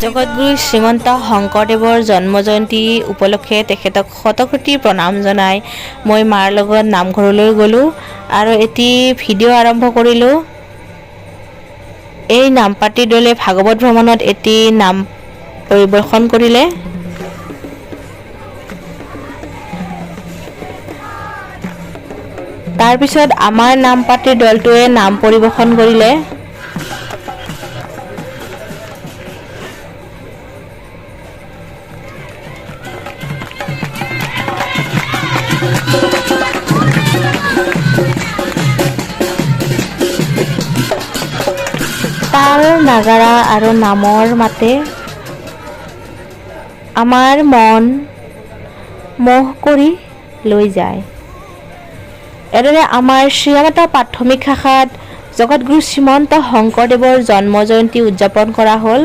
জগতগুৰু শ্ৰীমন্ত শংকৰদেৱৰ জন্ম জয়ন্তী উপলক্ষে তেখেতক শতকোটি প্ৰণাম জনাই মই মাৰ লগত নামঘৰলৈ গ'লোঁ আৰু এটি ভিডিঅ' আৰম্ভ কৰিলোঁ। এই নামপাত্ৰী দলে ভাগৱত ভ্ৰমণত এটি নাম পৰিৱেশন কৰিলে। তাৰপিছত আমাৰ নামপাত্ৰী দলটোৱে নাম পৰিৱেশন কৰিলে। তাল নাগাৰা আৰু নামৰ মাতে আমাৰ মন মোহ কৰি লৈ যায়। এনেদৰে আমাৰ শ্ৰীৰামতা প্ৰাথমিক শাখাত জগতগুৰু শ্ৰীমন্ত শংকৰদেৱৰ জন্ম জয়ন্তী উদযাপন কৰা হ'ল।